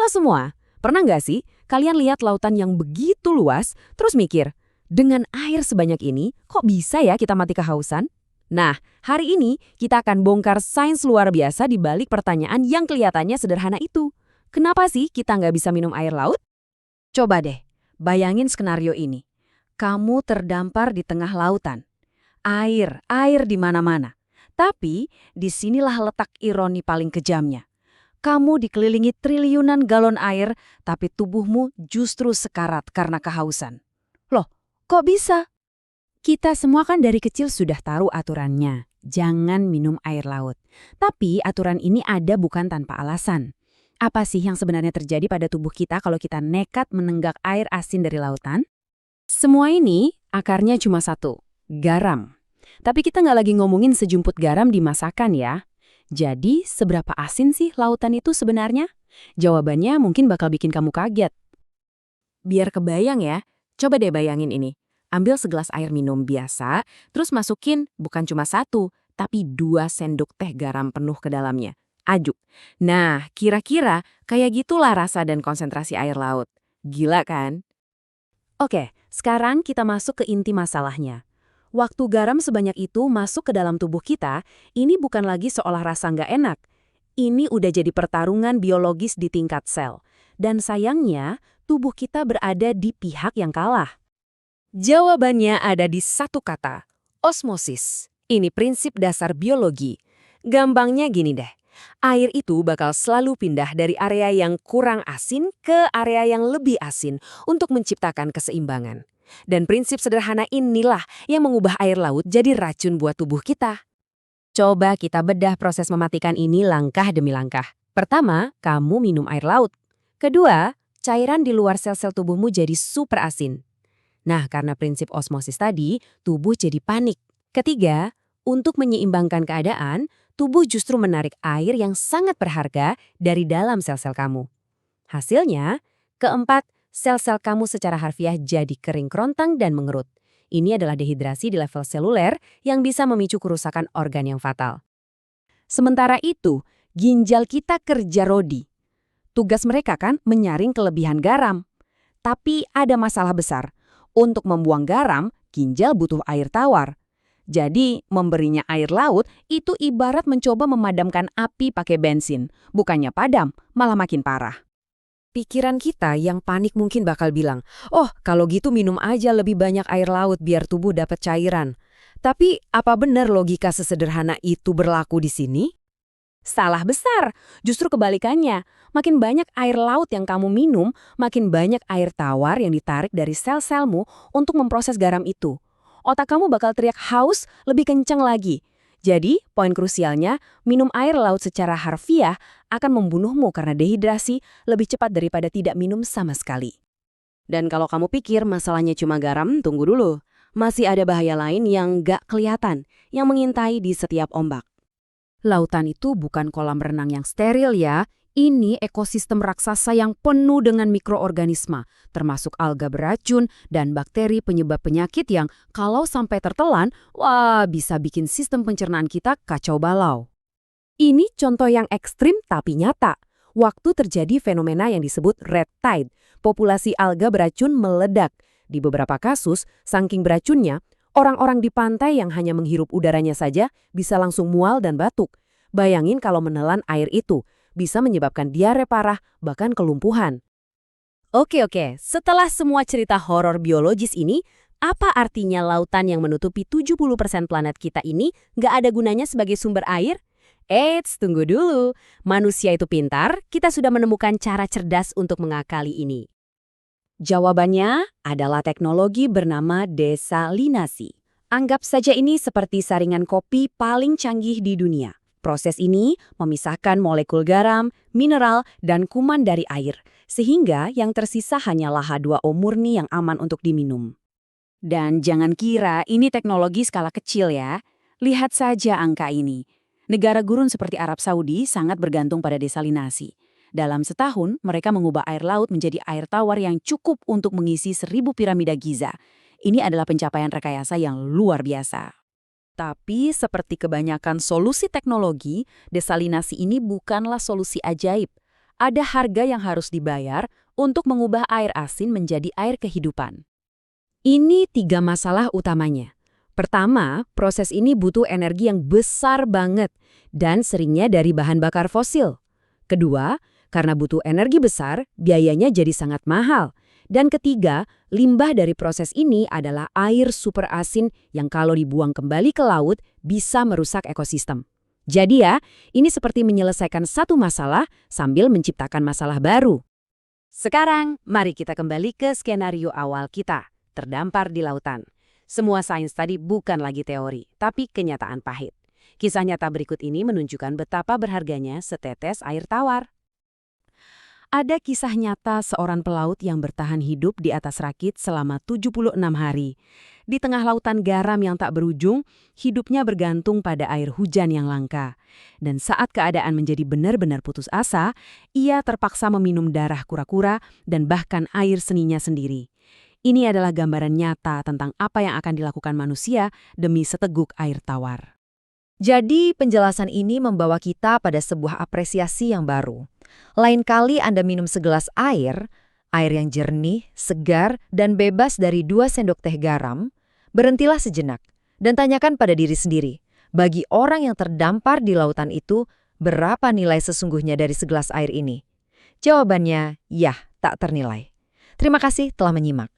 Halo semua, pernah nggak sih kalian lihat lautan yang begitu luas, terus mikir, dengan air sebanyak ini, kok bisa ya kita mati kehausan? Nah, hari ini kita akan bongkar sains luar biasa di balik pertanyaan yang kelihatannya sederhana itu. Kenapa sih kita nggak bisa minum air laut? Coba deh, bayangin skenario ini. Kamu terdampar di tengah lautan. Air di mana-mana. Tapi, disinilah letak ironi paling kejamnya. Kamu dikelilingi triliunan galon air, tapi tubuhmu justru sekarat karena kehausan. Loh, kok bisa? Kita semua kan dari kecil sudah tahu aturannya. Jangan minum air laut. Tapi aturan ini ada bukan tanpa alasan. Apa sih yang sebenarnya terjadi pada tubuh kita kalau kita nekat menenggak air asin dari lautan? Semua ini akarnya cuma satu, garam. Tapi kita nggak lagi ngomongin sejumput garam di masakan ya. Jadi, seberapa asin sih lautan itu sebenarnya? Jawabannya mungkin bakal bikin kamu kaget. Biar kebayang ya, coba deh bayangin ini. Ambil segelas air minum biasa, terus masukin bukan cuma 1, tapi 2 sendok teh garam penuh ke dalamnya. Aduk. Nah, kira-kira kayak gitulah rasa dan konsentrasi air laut. Gila kan? Oke, sekarang kita masuk ke inti masalahnya. Waktu garam sebanyak itu masuk ke dalam tubuh kita, ini bukan lagi seolah rasa nggak enak. Ini udah jadi pertarungan biologis di tingkat sel. Dan sayangnya, tubuh kita berada di pihak yang kalah. Jawabannya ada di satu kata, osmosis. Ini prinsip dasar biologi. Gampangnya gini deh, air itu bakal selalu pindah dari area yang kurang asin ke area yang lebih asin untuk menciptakan keseimbangan. Dan prinsip sederhana inilah yang mengubah air laut jadi racun buat tubuh kita. Coba kita bedah proses mematikan ini langkah demi langkah. Pertama, kamu minum air laut. Kedua, cairan di luar sel-sel tubuhmu jadi super asin. Nah, karena prinsip osmosis tadi, tubuh jadi panik. Ketiga, untuk menyeimbangkan keadaan, tubuh justru menarik air yang sangat berharga dari dalam sel-sel kamu. Hasilnya, keempat, sel-sel kamu secara harfiah jadi kering kerontang dan mengerut. Ini adalah dehidrasi di level seluler yang bisa memicu kerusakan organ yang fatal. Sementara itu, ginjal kita kerja rodi. Tugas mereka kan menyaring kelebihan garam. Tapi ada masalah besar. Untuk membuang garam, ginjal butuh air tawar. Jadi, memberinya air laut itu ibarat mencoba memadamkan api pakai bensin. Bukannya padam, malah makin parah. Pikiran kita yang panik mungkin bakal bilang, oh kalau gitu minum aja lebih banyak air laut biar tubuh dapat cairan. Tapi apa benar logika sesederhana itu berlaku di sini? Salah besar, justru kebalikannya. Makin banyak air laut yang kamu minum, makin banyak air tawar yang ditarik dari sel-selmu untuk memproses garam itu. Otak kamu bakal teriak haus lebih kencang lagi. Jadi, poin krusialnya, minum air laut secara harfiah akan membunuhmu karena dehidrasi lebih cepat daripada tidak minum sama sekali. Dan kalau kamu pikir masalahnya cuma garam, tunggu dulu. Masih ada bahaya lain yang nggak kelihatan, yang mengintai di setiap ombak. Lautan itu bukan kolam renang yang steril ya. Ini ekosistem raksasa yang penuh dengan mikroorganisme, termasuk alga beracun dan bakteri penyebab penyakit yang kalau sampai tertelan, wah bisa bikin sistem pencernaan kita kacau balau. Ini contoh yang ekstrim tapi nyata. Waktu terjadi fenomena yang disebut red tide, populasi alga beracun meledak. Di beberapa kasus, saking beracunnya, orang-orang di pantai yang hanya menghirup udaranya saja bisa langsung mual dan batuk. Bayangin kalau menelan air itu. Bisa menyebabkan diare parah, bahkan kelumpuhan. Oke, setelah semua cerita horor biologis ini, apa artinya lautan yang menutupi 70% planet kita ini nggak ada gunanya sebagai sumber air? Eits, tunggu dulu. Manusia itu pintar, kita sudah menemukan cara cerdas untuk mengakali ini. Jawabannya adalah teknologi bernama desalinasi. Anggap saja ini seperti saringan kopi paling canggih di dunia. Proses ini memisahkan molekul garam, mineral, dan kuman dari air, sehingga yang tersisa hanyalah H2O murni yang aman untuk diminum. Dan jangan kira ini teknologi skala kecil ya. Lihat saja angka ini. Negara gurun seperti Arab Saudi sangat bergantung pada desalinasi. Dalam setahun, mereka mengubah air laut menjadi air tawar yang cukup untuk mengisi 1000 piramida Giza. Ini adalah pencapaian rekayasa yang luar biasa. Tapi seperti kebanyakan solusi teknologi, desalinasi ini bukanlah solusi ajaib. ada harga yang harus dibayar untuk mengubah air asin menjadi air kehidupan. Ini 3 masalah utamanya. Pertama, proses ini butuh energi yang besar banget dan seringnya dari bahan bakar fosil. Kedua, karena butuh energi besar, biayanya jadi sangat mahal. Dan ketiga, limbah dari proses ini adalah air super asin yang kalau dibuang kembali ke laut bisa merusak ekosistem. Jadi ya, ini seperti menyelesaikan satu masalah sambil menciptakan masalah baru. Sekarang, mari kita kembali ke skenario awal kita, terdampar di lautan. Semua sains tadi bukan lagi teori, tapi kenyataan pahit. Kisah nyata berikut ini menunjukkan betapa berharganya setetes air tawar. Ada kisah nyata seorang pelaut yang bertahan hidup di atas rakit selama 76 hari. Di tengah lautan garam yang tak berujung, hidupnya bergantung pada air hujan yang langka. Dan saat keadaan menjadi benar-benar putus asa, ia terpaksa meminum darah kura-kura dan bahkan air seninya sendiri. Ini adalah gambaran nyata tentang apa yang akan dilakukan manusia demi seteguk air tawar. Jadi, penjelasan ini membawa kita pada sebuah apresiasi yang baru. Lain kali Anda minum segelas air yang jernih, segar, dan bebas dari 2 sendok teh garam, berhentilah sejenak dan tanyakan pada diri sendiri, bagi orang yang terdampar di lautan itu, berapa nilai sesungguhnya dari segelas air ini? Jawabannya, ya, tak ternilai. Terima kasih telah menyimak.